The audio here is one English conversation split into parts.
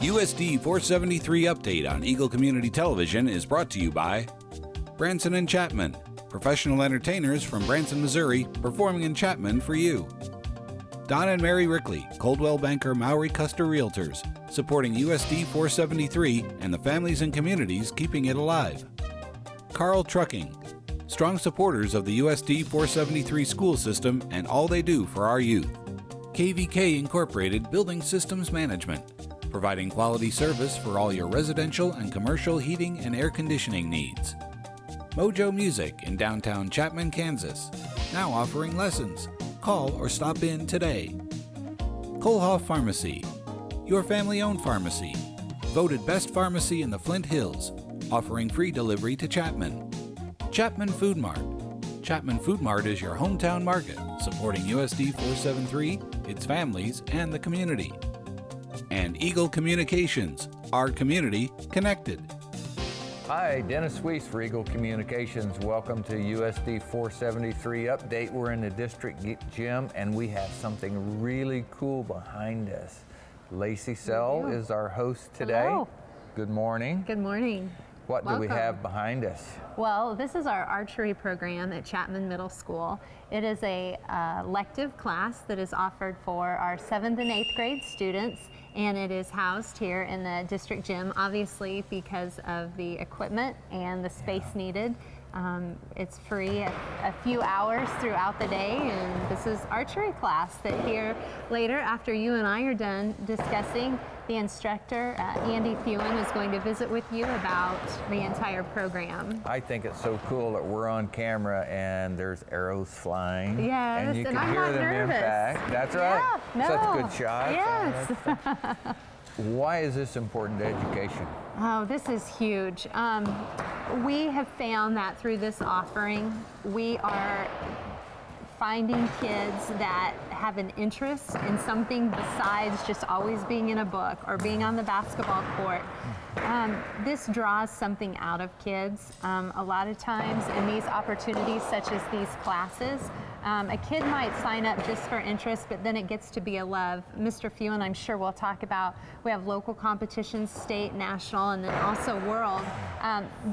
USD 473 update on Eagle Community Television is brought to you by Branson and Chapman, professional entertainers from Branson, Missouri, performing in Chapman for you. Don and Mary Rickley, Coldwell Banker Maury Custer Realtors, supporting USD 473 and the families and communities keeping it alive. Carl Trucking, strong supporters of the USD 473 school system and all they do for our youth. KVK Incorporated Building Systems Management, providing quality service for all your residential and commercial heating and air conditioning needs. Mojo Music in downtown Chapman, Kansas, now offering lessons. Call or stop in today. Kohlhoff Pharmacy, your family-owned pharmacy, voted best pharmacy in the Flint Hills, offering free delivery to Chapman. Chapman Food Mart. Chapman Food Mart is your hometown market, supporting USD 473, its families, and the community. And Eagle Communications, our community connected. Hi, Dennis Weiss for Eagle Communications. Welcome to USD 473 update. We're in the district gym and we have something really cool behind us. Lacey Sell is our host today. Hello. Good morning. Good morning. What do we have behind us? Well, this is our archery program at Chapman Middle School. It is a elective class that is offered for our 7th and 8th grade students, and it is housed here in the district gym, obviously because of the equipment and the space needed. It's free a few hours throughout the day, and this is archery class that here later, after you and I are done discussing, the instructor, Andy Thewen, is going to visit with you about the entire program. I think it's so cool that we're on camera and there's arrows flying. Yes, and you can I'm hear not them nervous. impact. That's right. Yeah, Such no. good shots. Yes. Why is this important to education? Oh, this is huge. We have found that through this offering, we are finding kids that have an interest in something besides just always being in a book or being on the basketball court. This draws something out of kids. A lot of times in these opportunities, such as these classes, a kid might sign up just for interest, but then it gets to be a love. Mr. Thewen, I'm sure we'll talk about, we have local competitions, state, national, and then also world.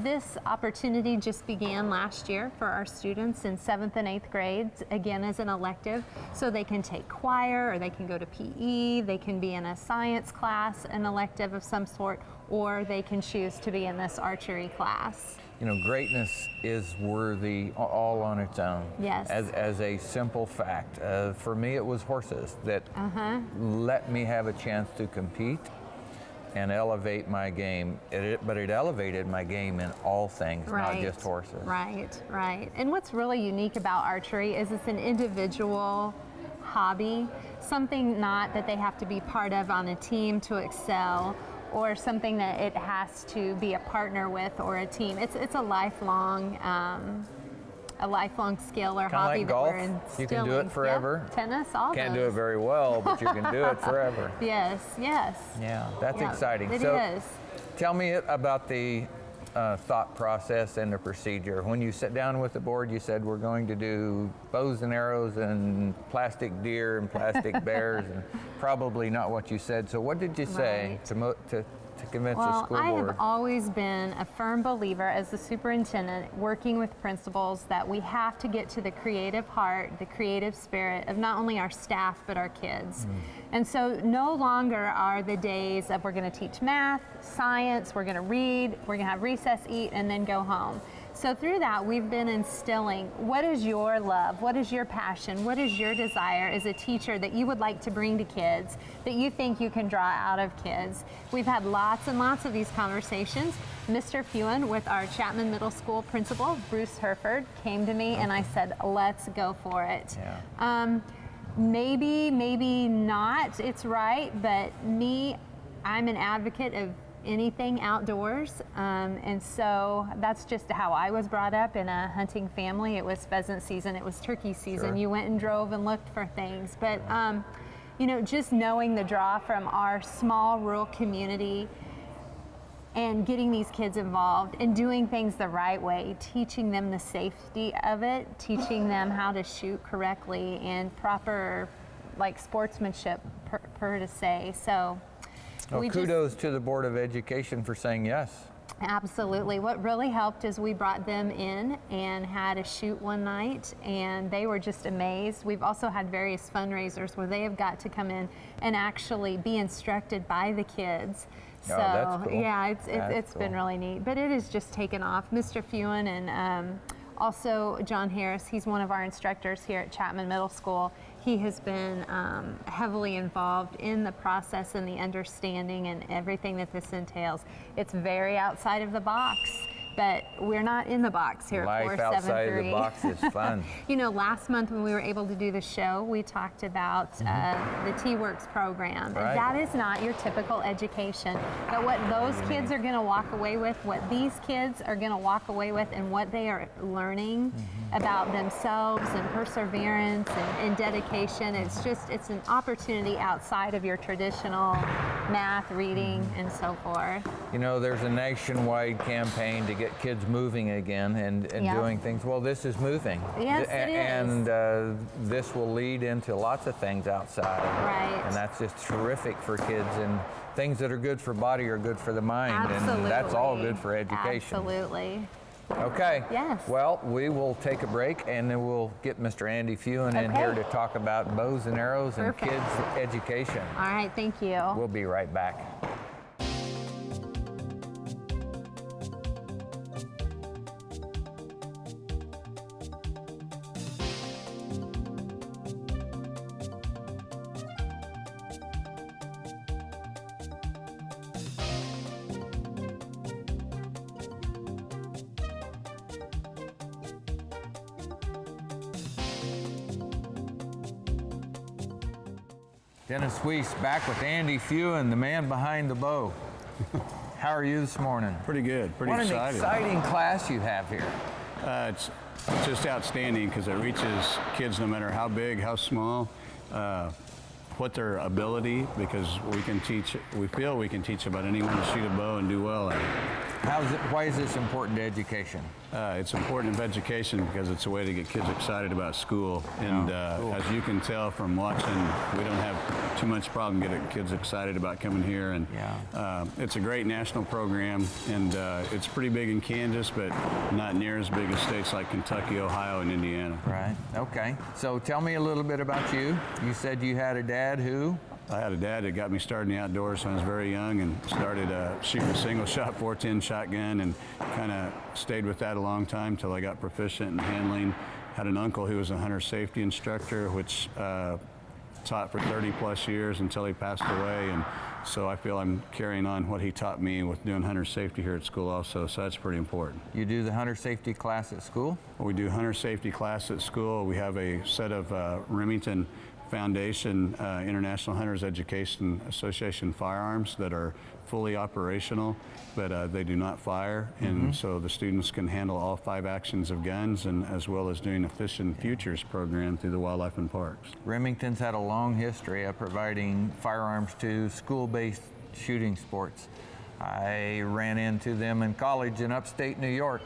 This opportunity just began last year for our students in 7th and 8th grades, again as an elective, so they can take choir, or they can go to PE, they can be in a science class, an elective of some sort, or they can choose to be in this archery class. You know, greatness is worthy all on its own. Yes. As a simple fact. For me, it was horses that let me have a chance to compete and elevate my game. But it elevated my game in all things, not just horses. Right, right. And what's really unique about archery is it's an individual hobby, something not that they have to be part of on a team to excel, or something that it has to be a partner with or a team. It's a lifelong skill or Kinda hobby like that golf. we're instilling. You can do it forever. Yeah, tennis, all Can't those. do it very well, but you can do it forever. Yes, yes. Yeah, that's Yeah, exciting. It So is. tell me about the thought process and the procedure. When you sat down with the board, you said we're going to do bows and arrows and plastic deer and plastic bears, and probably not what you said. So what did you say to convince the school board? I have always been a firm believer as the superintendent working with principals that we have to get to the creative heart, the creative spirit of not only our staff but our kids. And so no longer are the days of we're going to teach math, science, we're going to read, we're going to have recess, eat, and then go home. So through that, we've been instilling what is your love, what is your passion, what is your desire as a teacher that you would like to bring to kids, that you think you can draw out of kids. We've had lots and lots of these conversations. Mr. Thewen with our Chapman Middle School principal, Bruce Herford, came to me and I said, let's go for it. Yeah. Maybe, maybe not, it's right, but I'm an advocate of anything outdoors, and so that's just how I was brought up in a hunting family. It was pheasant season, it was turkey season. Sure. You went and drove and looked for things, but you know, just knowing the draw from our small rural community and getting these kids involved and doing things the right way, teaching them the safety of it, teaching them how to shoot correctly and proper like sportsmanship per to say. So Well, We just- kudos to the Board of Education for saying yes. Absolutely. What really helped is we brought them in and had a shoot one night, and they were just amazed. We've also had various fundraisers where they have got to come in and actually be instructed by the kids. So that's cool. yeah, That's it's been cool. really neat. But it has just taken off. Mr. Fewen and also John Harris, he's one of our instructors here at Chapman Middle School. He has been heavily involved in the process and the understanding and everything that this entails. It's very outside of the box, but we're not in the box here at Life outside of the 473. box is fun. You know, last month when we were able to do the show, we talked about the T-Works program. Right. That is not your typical education, but what those kids are going to walk away with, what these kids are going to walk away with, and what they are learning about themselves and perseverance and dedication, it's an opportunity outside of your traditional math, reading, and so forth. You know, there's a nationwide campaign to get kids moving again and Yeah. doing things. Well, this is moving. Yes, it is. And this will lead into lots of things outside. Right. And that's just terrific for kids. And things that are good for body are good for the mind. Absolutely. And that's all good for education. Absolutely. Okay. Yes. Well, we will take a break and then we'll get Mr. Andy Fewen in Okay. here to talk about bows and arrows and Perfect. kids education. All right, thank you. We'll be right back. Dennis Weiss back with Andy Fewen, the man behind the bow. How are you this morning? Pretty good, pretty What excited. an exciting class you have here. It's just outstanding because it reaches kids no matter how big, how small, what their ability, because we feel we can teach about anyone to shoot a bow and do well at it. Why is this important to education? It's important of education because it's a way to get kids excited about school. And cool. as you can tell from watching, we don't have too much problem getting kids excited about coming here. And it's a great national program, and it's pretty big in Kansas, but not near as big as states like Kentucky, Ohio, and Indiana. Right, okay. So tell me a little bit about you. You said you had a dad who? I had a dad that got me started in the outdoors when I was very young and started shooting a single shot 410 shotgun and kind of stayed with that a long time till I got proficient in handling. Had an uncle who was a hunter safety instructor, which taught for 30 plus years until he passed away. And so I feel I'm carrying on what he taught me with doing hunter safety here at school also, so that's pretty important. You do the hunter safety class at school? We do hunter safety class at school. We have a set of Remington Foundation International Hunters Education Association firearms that are fully operational, but they do not fire, and so the students can handle all 5 actions of guns, and as well as doing a Fish and Futures program through the Wildlife and Parks. Remington's had a long history of providing firearms to school-based shooting sports. I ran into them in college in upstate New York.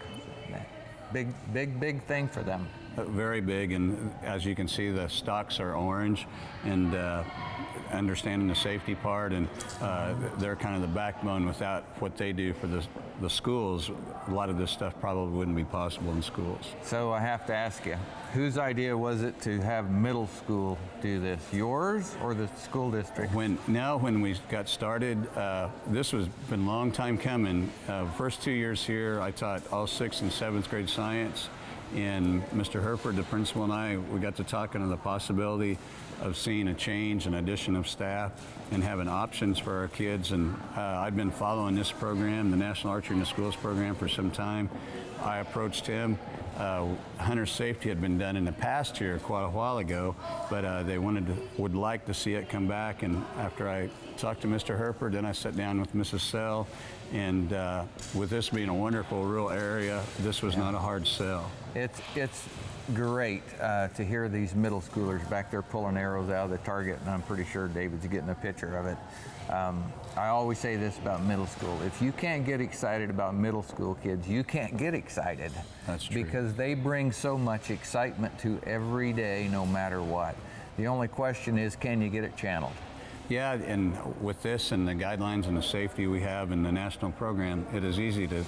Big thing for them. Very big, and as you can see, the stocks are orange, and understanding the safety part, and they're kind of the backbone. Without what they do for the schools, a lot of this stuff probably wouldn't be possible in schools. So I have to ask you, whose idea was it to have middle school do this? Yours or the school district? When we got started, this was been a long time coming. First 2 years here, I taught all 6th and 7th grade science. And Mr. Herford, the principal, and I, we got to talking on the possibility of seeing a change, an addition of staff, and having options for our kids. And I've been following this program, the National Archery in the Schools program, for some time. I approached him. Hunter safety had been done in the past here quite a while ago, but they would like to see it come back. And after I talked to Mr. Herford, then I sat down with Mrs. Sell, and with this being a wonderful rural area, this was not a hard sell. It's great to hear these middle schoolers back there pulling arrows out of the target, and I'm pretty sure David's getting a picture of it. I always say this about middle school. If you can't get excited about middle school kids, you can't get excited. That's true. Because they bring so much excitement to every day, no matter what. The only question is, can you get it channeled? Yeah, and with this and the guidelines and the safety we have in the national program, it is easy to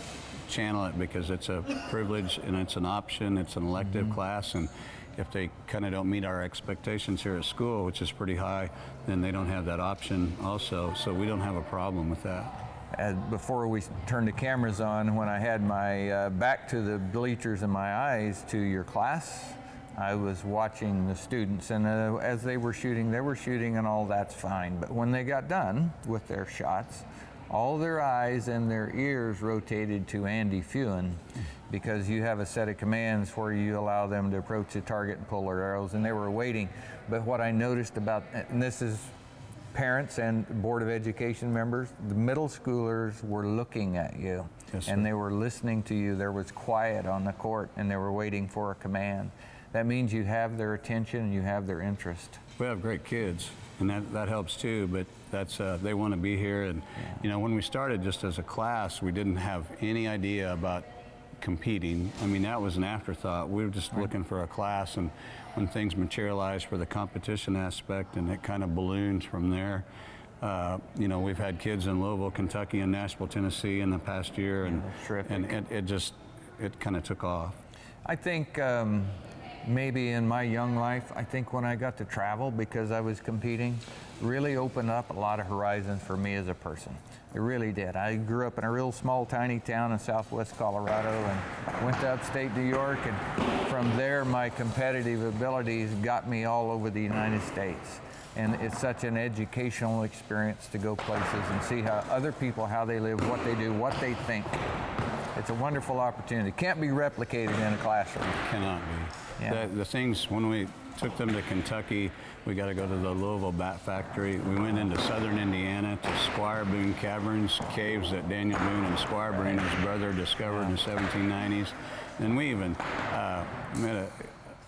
channel it because it's a privilege and it's an option, it's an elective class, and if they kind of don't meet our expectations here at school, which is pretty high, then they don't have that option also, so we don't have a problem with that. Before we turned the cameras on, when I had my back to the bleachers and my eyes to your class, I was watching the students, and as they were shooting and all that's fine. But when they got done with their shots, all their eyes and their ears rotated to Andy Fewen, because you have a set of commands where you allow them to approach the target and pull their arrows, and they were waiting. But what I noticed about, and this is parents and Board of Education members, the middle schoolers were looking at you. Yes, and sir. they were listening to you. There was quiet on the court, and they were waiting for a command. That means you have their attention and you have their interest. We have great kids, and that helps too, but that's they want to be here. And you know, when we started just as a class, we didn't have any idea about competing. I mean, that was an afterthought. We were just looking for a class, and when things materialized for the competition aspect, and it kind of balloons from there. You know, we've had kids in Louisville, Kentucky, and Nashville, Tennessee in the past year, and it kind of took off. I think maybe in my young life, I think when I got to travel because I was competing, really opened up a lot of horizons for me as a person. It really did. I grew up in a real small, tiny town in southwest Colorado and went to upstate New York, and from there my competitive abilities got me all over the United States. And it's such an educational experience to go places and see how other people, how they live, what they do, what they think. It's a wonderful opportunity. Can't be replicated in a classroom. Cannot be. Yeah. The things, when we took them to Kentucky, we got to go to the Louisville Bat Factory. We went into southern Indiana to Squire Boone Caverns, caves that Daniel Boone and Squire Boone, his brother, discovered in the 1790s. And we even met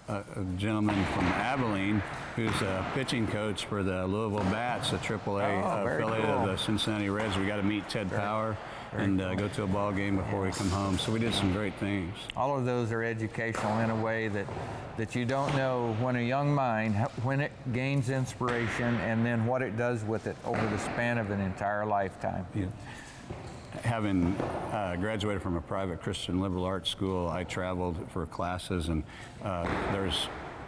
a gentleman from Abilene who's a pitching coach for the Louisville Bats, a AAA affiliate of the Cincinnati Reds. We got to meet Ted Power and go to a ball game before we come home. So we did some great things. All of those are educational in a way that you don't know when a young mind, when it gains inspiration and then what it does with it over the span of an entire lifetime. Yeah. Having graduated from a private Christian liberal arts school, I traveled for classes, and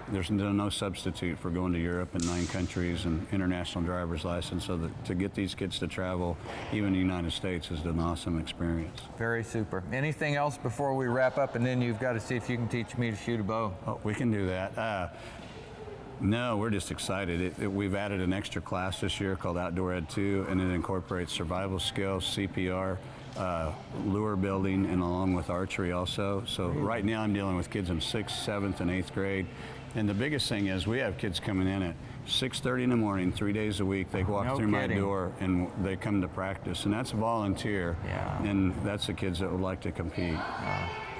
there's no substitute for going to Europe in 9 countries and international driver's license. So that to get these kids to travel, even the United States, is an awesome experience. Very super. Anything else before we wrap up, and then you've got to see if you can teach me to shoot a bow? Oh, we can do that. No, we're just excited. We've added an extra class this year called Outdoor Ed 2, and it incorporates survival skills, CPR, lure building, and along with archery also. So right now I'm dealing with kids in 6th, 7th, and 8th grade. And the biggest thing is we have kids coming in at 6:30 in the morning, 3 days a week. They walk through my door and they come to practice, and that's volunteer. Yeah. And that's the kids that would like to compete.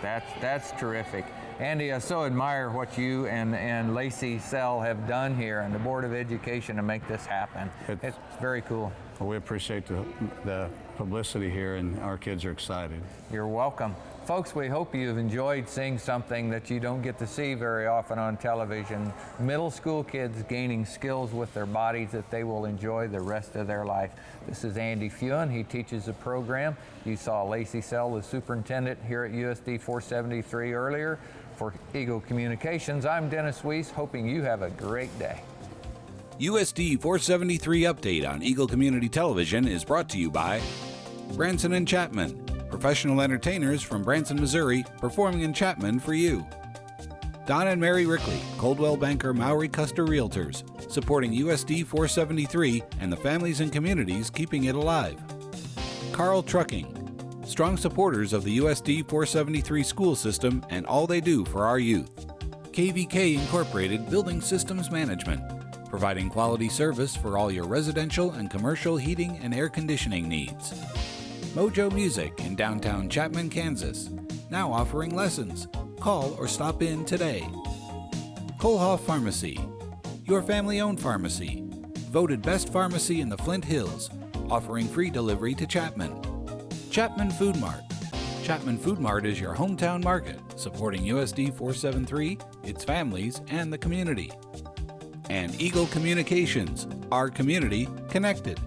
That's terrific. Andy, I so admire what you and Lacey Sell have done here and the Board of Education to make this happen. It's very cool. Well, we appreciate the publicity here, and our kids are excited. You're welcome. Folks, we hope you've enjoyed seeing something that you don't get to see very often on television. Middle school kids gaining skills with their bodies that they will enjoy the rest of their life. This is Andy Fewen. He teaches the program. You saw Lacey Sell, the superintendent here at USD 473 earlier. For Eagle Communications, I'm Dennis Weiss, hoping you have a great day. USD 473 Update on Eagle Community Television is brought to you by Branson and Chapman, professional entertainers from Branson, Missouri, performing in Chapman for you. Don and Mary Rickley, Coldwell Banker Maury Custer Realtors, supporting USD 473 and the families and communities keeping it alive. Carl Trucking, strong supporters of the USD 473 school system and all they do for our youth. KVK Incorporated Building Systems Management, providing quality service for all your residential and commercial heating and air conditioning needs. Mojo Music in downtown Chapman, Kansas, now offering lessons. Call or stop in today. Kohlhoff Pharmacy, your family-owned pharmacy, voted best pharmacy in the Flint Hills, offering free delivery to Chapman. Chapman Food Mart. Chapman Food Mart is your hometown market, supporting USD 473, its families, and the community. and Eagle Communications, our community connected.